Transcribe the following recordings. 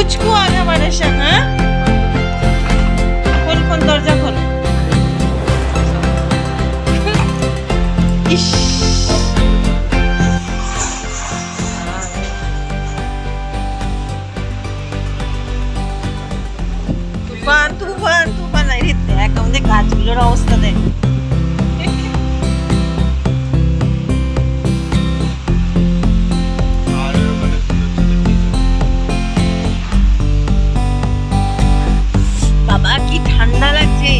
मुझको आना हमारे संग। खोल खोल दरजा खोल। इश तुफान तुफान तुफान इरिते एकाउंटे गाছগুলোর অবস্থা দেখ। বাবা কি ঠান্ডা লাগছে।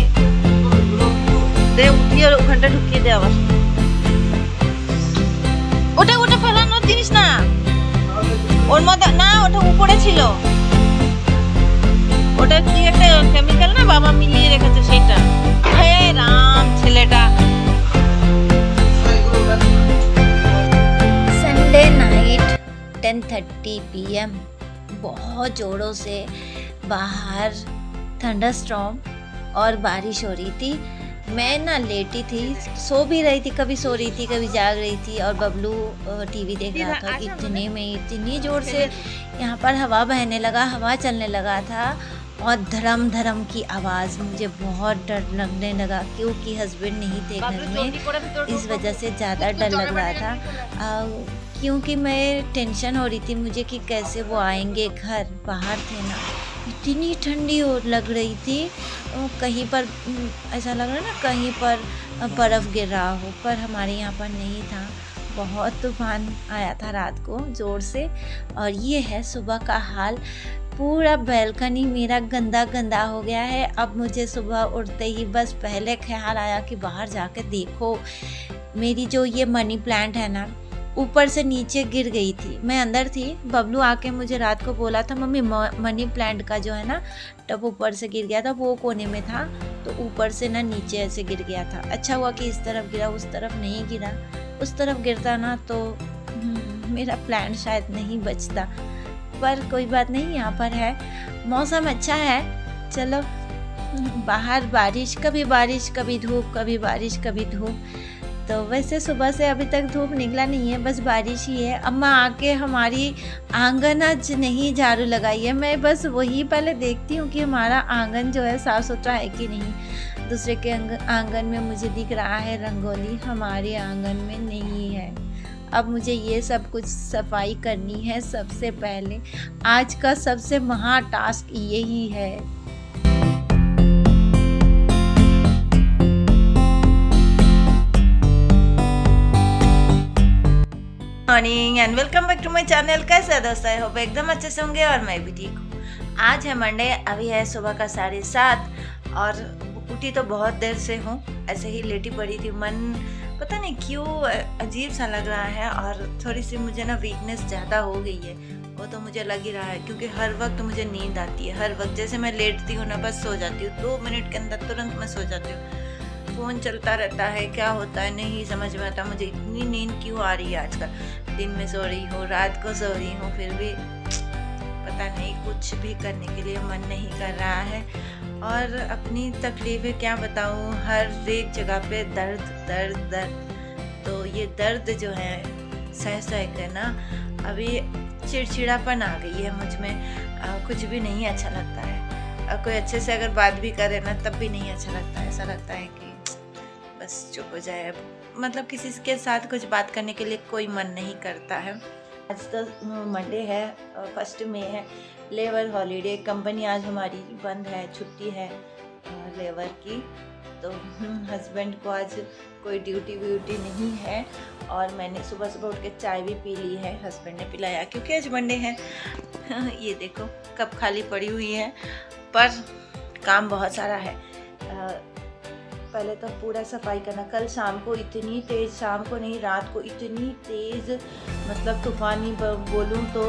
দে উঠিয়ে ওখানটা ঢুকিয়ে দে আবার। ওটা ওটা ফেলানোর জিনিস না, ওর মধ্যে না, ওটা উপরে ছিল। ওটা কি একটা কেমিক্যাল না, বাবা মিলিয়ে রেখেছে সেটা। হে রাম ছেলেটা। संडे नाइट 10:30 PM बहुत ज़ोरों से बाहर थंडरस्टॉर्म और बारिश हो रही थी। मैं ना लेटी थी, सो भी रही थी, कभी सो रही थी कभी जाग रही थी, और बबलू टीवी देख रहा था। इतने में इतनी ज़ोर से यहाँ पर हवा बहने लगा, हवा चलने लगा था, और धर्म धर्म की आवाज़। मुझे बहुत डर लगने लगा क्योंकि हस्बैंड नहीं थे घर में, इस वजह से ज़्यादा डर लग रहा था। क्योंकि मैं टेंशन हो रही थी मुझे कि कैसे वो आएंगे घर, बाहर थे ना, इतनी ठंडी हो लग रही थी। कहीं पर ऐसा लग रहा ना कहीं पर बर्फ़ गिर रहा हो, पर हमारे यहाँ पर नहीं था। बहुत तूफान आया था रात को ज़ोर से। और ये है सुबह का हाल। पूरा बैल्कनी मेरा गंदा गंदा हो गया है। अब मुझे सुबह उठते ही बस पहले ख्याल आया कि बाहर जाके देखो, मेरी जो ये मनी प्लांट है ना, ऊपर से नीचे गिर गई थी। मैं अंदर थी, बबलू आके मुझे रात को बोला था मम्मी मनी प्लांट का जो है ना टब ऊपर से गिर गया था, वो कोने में था, तो ऊपर से ना नीचे ऐसे गिर गया था। अच्छा हुआ कि इस तरफ गिरा, उस तरफ नहीं गिरा। उस तरफ गिरता ना तो मेरा प्लांट शायद नहीं बचता, पर कोई बात नहीं, यहाँ पर है। मौसम अच्छा है। चलो बाहर बारिश कभी धूप, कभी बारिश कभी धूप। तो वैसे सुबह से अभी तक धूप निकला नहीं है, बस बारिश ही है। अम्मा आके हमारी आंगन आज नहीं झाड़ू लगाई है। मैं बस वही पहले देखती हूँ कि हमारा आंगन जो है साफ़ सुथरा है कि नहीं। दूसरे के आंगन में मुझे दिख रहा है रंगोली, हमारे आंगन में नहीं है। अब मुझे ये सब कुछ सफाई करनी है सबसे पहले। आज का सबसे महा टास्क यही है। Morning and welcome back to my channel. कैसे है दोस्तों? आई होप एकदम अच्छे से होंगे और मैं भी ठीक हूँ। आज है मंडे, अभी है सुबह का 7:30 और उठी तो बहुत देर से हूँ, ऐसे ही लेटी पड़ी थी। मन पता नहीं क्यों अजीब सा लग रहा है, और थोड़ी सी मुझे ना वीकनेस ज़्यादा हो गई है, वो तो मुझे लग ही रहा है। क्योंकि हर वक्त मुझे नींद आती है, हर वक्त जैसे मैं लेटती हूँ ना बस सो जाती हूँ, 2 मिनट के अंदर तुरंत मैं सो जाती हूँ। फ़ोन चलता रहता है, क्या होता है नहीं समझ में आता। मुझे इतनी नींद क्यों आ रही है आजकल? दिन में सो रही हूँ, रात को सो रही हूँ, फिर भी पता नहीं कुछ भी करने के लिए मन नहीं कर रहा है। और अपनी तकलीफ़ें क्या बताऊँ, हर एक जगह पे दर्द दर्द दर्द। तो ये दर्द जो है सह सह के ना अभी चिड़चिड़ापन आ गई है मुझ में। कुछ भी नहीं अच्छा लगता है। कोई अच्छे से अगर बात भी करे ना तब भी नहीं अच्छा लगता है। ऐसा लगता है कि बस चुप हो जाए। मतलब किसी के साथ कुछ बात करने के लिए कोई मन नहीं करता है। आज तो मंडे है, 1 मई है, लेबर हॉलीडे। कंपनी आज हमारी बंद है, छुट्टी है लेबर की। तो हस्बैंड को आज कोई ड्यूटी व्यूटी नहीं है, और मैंने सुबह सुबह उठ के चाय भी पी ली है, हस्बैंड ने पिलाया क्योंकि आज मंडे है। ये देखो कप खाली पड़ी हुई है, पर काम बहुत सारा है। पहले तो पूरा सफाई करना। कल शाम को इतनी तेज़, शाम को नहीं रात को इतनी तेज़, मतलब तूफ़ानी बोलूँ तो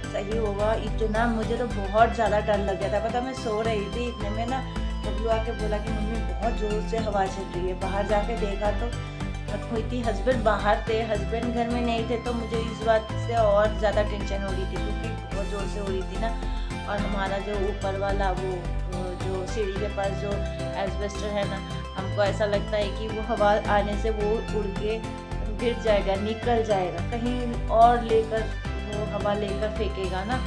सही होगा, इतना मुझे तो बहुत ज़्यादा डर लग गया था। पता मैं सो रही थी, इतने में ना बबलू आके बोला कि मम्मी बहुत ज़ोर से हवा चल रही है। बाहर जाके देखा तो हुई थी, हस्बैंड बाहर थे, हस्बैंड घर में नहीं थे। तो मुझे इस बात से और ज़्यादा टेंशन हो रही थी क्योंकि बहुत ज़ोर से हो रही थी ना। और हमारा जो ऊपर वाला वो जो सीढ़ी के पास जो एस्बेस्टर है ना, हमको ऐसा लगता है कि वो हवा आने से वो उड़ के गिर जाएगा, निकल जाएगा, कहीं और लेकर वो हवा लेकर फेंकेगा ना।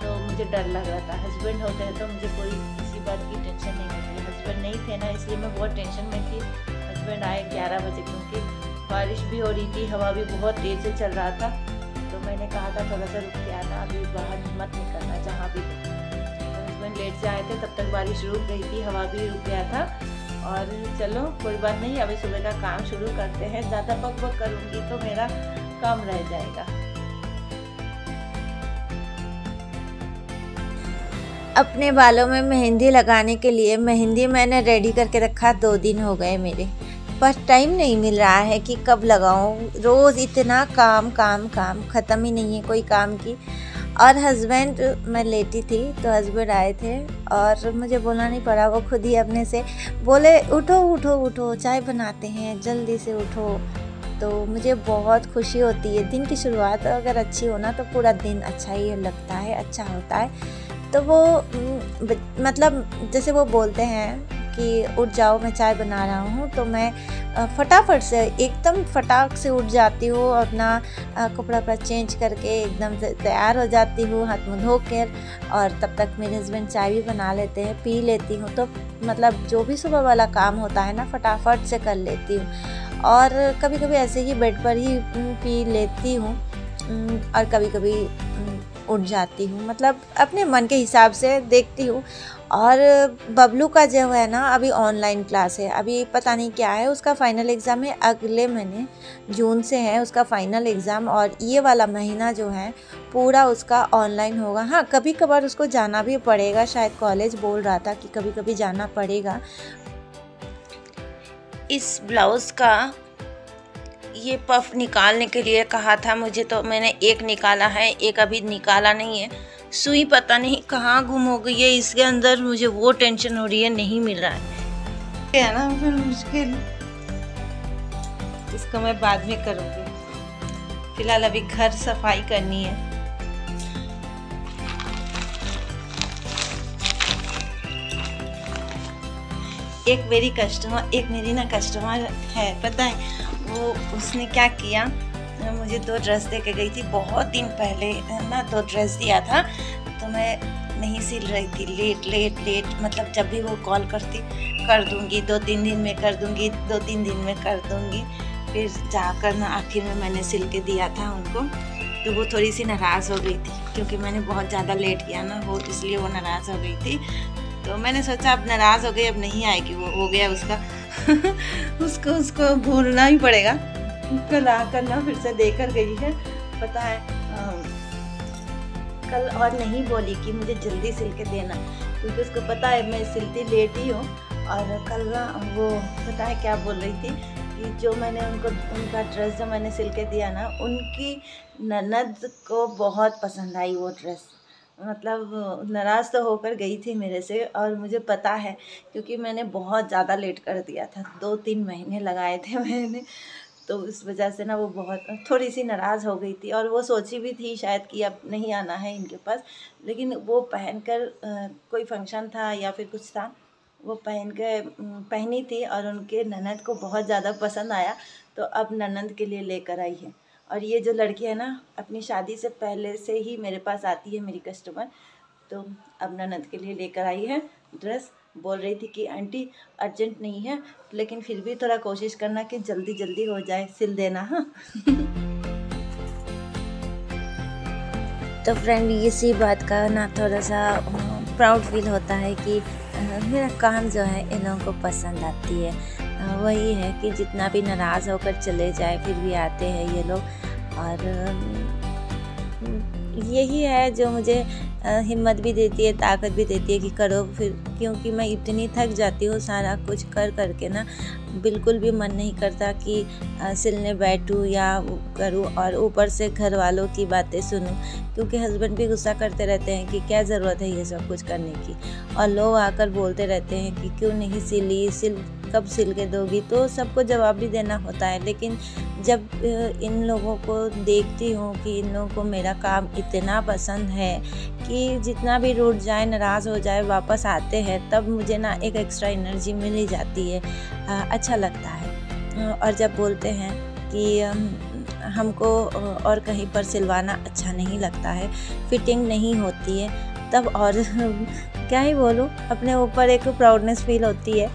तो मुझे डर लग रहा था। हस्बैंड होते हैं तो मुझे कोई किसी बात की टेंशन नहीं होती। हस्बैंड नहीं थे ना, इसलिए मैं बहुत टेंशन में थी। हस्बैंड आए 11 बजे, क्योंकि बारिश भी हो रही थी, हवा भी बहुत तेज़ से चल रहा था। तो मैंने कहा था थोड़ा सा रुक के आना, अभी बाहर मत निकलना जहाँ भी। तो हस्बैंड लेट से आए थे, तब तक बारिश रुक गई थी, हवा भी रुक गया था। और चलो कोई बात नहीं, अभी सुबह का काम शुरू करते हैं। ज़्यादा बक बक करूँगी तो मेरा काम रह जाएगा। अपने बालों में मेहंदी लगाने के लिए मेहंदी मैंने रेडी करके रखा, 2 दिन हो गए मेरे, पर टाइम नहीं मिल रहा है कि कब लगाऊं। रोज़ इतना काम काम काम, ख़त्म ही नहीं है कोई काम की। और हस्बैंड, मैं लेटी थी तो हस्बैंड आए थे और मुझे बोलना नहीं पड़ा, वो खुद ही अपने से बोले उठो उठो उठो, चाय बनाते हैं, जल्दी से उठो। तो मुझे बहुत खुशी होती है। दिन की शुरुआत अगर अच्छी हो ना तो पूरा दिन अच्छा ही लगता है, अच्छा होता है। तो वो मतलब जैसे वो बोलते हैं कि उठ जाओ, मैं चाय बना रहा हूँ, तो मैं फटाफट से एकदम फटाक से उठ जाती हूँ, अपना कपड़ा चेंज करके एकदम से तैयार हो जाती हूँ, हाथ मुँह धोकर। और तब तक मेरे हस्बैंड चाय भी बना लेते हैं, पी लेती हूँ। तो मतलब जो भी सुबह वाला काम होता है ना, फटाफट से कर लेती हूँ। और कभी कभी ऐसे ही बेड पर ही पी लेती हूँ और कभी कभी उठ जाती हूँ, मतलब अपने मन के हिसाब से देखती हूँ। और बबलू का जो है ना, अभी ऑनलाइन क्लास है, अभी पता नहीं क्या है, उसका फ़ाइनल एग्ज़ाम है अगले महीने, जून से है उसका फ़ाइनल एग्ज़ाम। और ये वाला महीना जो है पूरा उसका ऑनलाइन होगा। हाँ, कभी कभार उसको जाना भी पड़ेगा, शायद कॉलेज बोल रहा था कि कभी कभी जाना पड़ेगा। इस ब्लाउज़ का ये पफ निकालने के लिए कहा था मुझे, तो मैंने एक निकाला है, एक अभी निकाला नहीं है। सुई पता नहीं कहाँ गुम हो गई है इसके अंदर, मुझे वो टेंशन हो रही है, नहीं मिल रहा है ना, फिर मुश्किल। इसको मैं बाद में करूँगी, फिलहाल अभी घर सफाई करनी है। एक मेरी ना कस्टमर है, पता है वो, उसने क्या किया, मुझे 2 ड्रेस दे के गई थी बहुत दिन पहले ना, 2 ड्रेस दिया था। तो मैं नहीं सिल रही थी, लेट, मतलब जब भी वो कॉल करती, कर दूंगी, 2-3 दिन में कर दूंगी, 2-3 दिन में कर दूंगी। फिर जाकर ना आखिर में मैंने सिल के दिया था उनको। तो वो थोड़ी सी नाराज़ हो गई थी, क्योंकि मैंने बहुत ज़्यादा लेट किया ना, वो इसलिए वो नाराज़ हो गई थी। तो मैंने सोचा अब नाराज़ हो गई, अब नहीं आएगी, वो हो गया उसका उसको भूलना ही पड़ेगा। कल आकर ना फिर से देकर गई है, पता है कल, और नहीं बोली कि मुझे जल्दी सिल के देना, क्योंकि उसको पता है मैं सिलती लेट ही हूँ। और कल ना वो पता है क्या बोल रही थी कि जो मैंने उनका ड्रेस जो मैंने सिल के दिया ना, उनकी ननद को बहुत पसंद आई वो ड्रेस। मतलब नाराज़ तो होकर गई थी मेरे से, और मुझे पता है क्योंकि मैंने बहुत ज़्यादा लेट कर दिया था, 2-3 महीने लगाए थे मैंने। तो इस वजह से ना वो बहुत थोड़ी सी नाराज़ हो गई थी, और वो सोची भी थी शायद कि अब नहीं आना है इनके पास। लेकिन वो पहनकर कोई फंक्शन था या फिर कुछ था, वो पहनी थी और उनके ननद को बहुत ज़्यादा पसंद आया, तो अब ननद के लिए लेकर आई है। और ये जो लड़की है ना, अपनी शादी से पहले से ही मेरे पास आती है मेरी कस्टमर, तो अब ननद के लिए लेकर आई है ड्रेस। बोल रही थी कि आंटी अर्जेंट नहीं है, लेकिन फिर भी थोड़ा कोशिश करना कि जल्दी जल्दी हो जाए, सिल देना। हाँ तो फ्रेंड, इसी बात का ना थोड़ा सा प्राउड फील होता है कि मेरा काम जो है इन लोगों को पसंद आती है। वही है कि जितना भी नाराज़ होकर चले जाए, फिर भी आते हैं ये लोग। और यही है जो मुझे हिम्मत भी देती है, ताकत भी देती है कि करो फिर, क्योंकि मैं इतनी थक जाती हूँ सारा कुछ कर करके ना, बिल्कुल भी मन नहीं करता कि सिलने बैठूँ या करूँ, और ऊपर से घर वालों की बातें सुनूँ, क्योंकि हस्बैंड भी गुस्सा करते रहते हैं कि क्या ज़रूरत है ये सब कुछ करने की। और लोग आकर बोलते रहते हैं कि क्यों नहीं सिली, कब सिल के दोगी, तो सबको जवाब भी देना होता है। लेकिन जब इन लोगों को देखती हूँ कि इन लोगों को मेरा काम इतना पसंद है कि जितना भी रूठ जाए, नाराज़ हो जाए, वापस आते हैं, तब मुझे ना एक एक्स्ट्रा एनर्जी मिल ही जाती है, अच्छा लगता है। और जब बोलते हैं कि हमको और कहीं पर सिलवाना अच्छा नहीं लगता है, फिटिंग नहीं होती है, तब और क्या ही बोलूँ, अपने ऊपर एक प्राउडनेस फील होती है।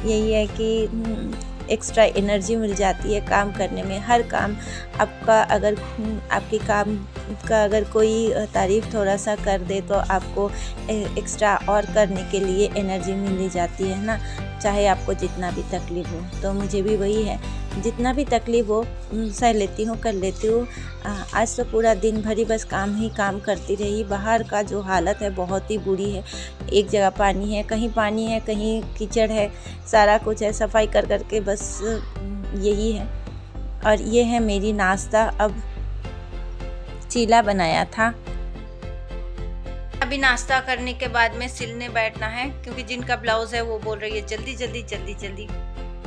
यही है कि एक्स्ट्रा एनर्जी मिल जाती है काम करने में। हर काम आपका अगर आपकी काम का अगर कोई तारीफ़ थोड़ा सा कर दे तो आपको एक्स्ट्रा और करने के लिए एनर्जी मिल जाती है ना, चाहे आपको जितना भी तकलीफ़ हो। तो मुझे भी वही है, जितना भी तकलीफ़ हो सह लेती हूँ, कर लेती हूँ। आज तो पूरा दिन भरी बस काम ही काम करती रही। बाहर का जो हालत है बहुत ही बुरी है। एक जगह पानी है, कहीं कीचड़ है, सारा कुछ है। सफाई कर करके बस यही है। और ये है मेरी नाश्ता। अब चीला बनाया था। अभी नाश्ता करने के बाद में सिलने बैठना है, क्योंकि जिनका ब्लाउज है वो बोल रही है जल्दी जल्दी जल्दी जल्दी।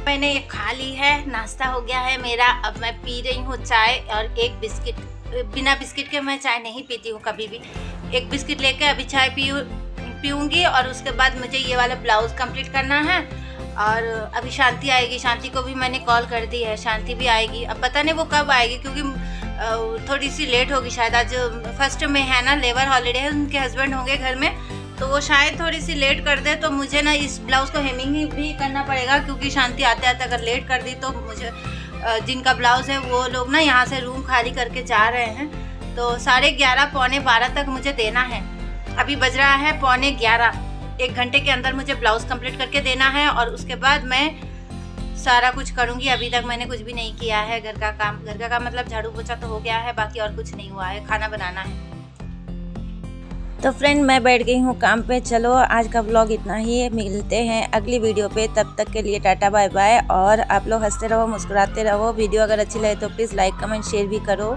मैंने ये खा ली है, नाश्ता हो गया है मेरा। अब मैं पी रही हूँ चाय और एक बिस्किट। बिना बिस्किट के मैं चाय नहीं पीती हूँ कभी भी। एक बिस्किट लेके अभी चाय पीऊँगी और उसके बाद मुझे ये वाला ब्लाउज कंप्लीट करना है। और अभी शांति आएगी, शांति को भी मैंने कॉल कर दी है, शांति भी आएगी। अब पता नहीं वो कब आएगी, क्योंकि थोड़ी सी लेट होगी शायद। आज फर्स्ट में है ना, लेबर हॉलीडे है, उनके हस्बैंड होंगे घर में, तो वो शायद थोड़ी सी लेट कर दे। तो मुझे ना इस ब्लाउज़ को हेमिंग भी करना पड़ेगा, क्योंकि शांति आते आते अगर लेट कर दी तो मुझे जिनका ब्लाउज़ है वो लोग ना यहाँ से रूम खाली करके जा रहे हैं। तो 11:30 पौने 12 तक मुझे देना है। अभी बज रहा है 11:15। 1 घंटे के अंदर मुझे ब्लाउज़ कंप्लीट करके देना है और उसके बाद मैं सारा कुछ करूँगी। अभी तक मैंने कुछ भी नहीं किया है घर का काम मतलब झाड़ू पोछा तो हो गया है, बाकी और कुछ नहीं हुआ है, खाना बनाना है। तो फ्रेंड, मैं बैठ गई हूँ काम पे। चलो आज का व्लॉग इतना ही, मिलते हैं अगली वीडियो पे। तब तक के लिए टाटा बाय बाय। और आप लोग हंसते रहो, मुस्कुराते रहो। वीडियो अगर अच्छी लगे तो प्लीज़ लाइक कमेंट शेयर भी करो।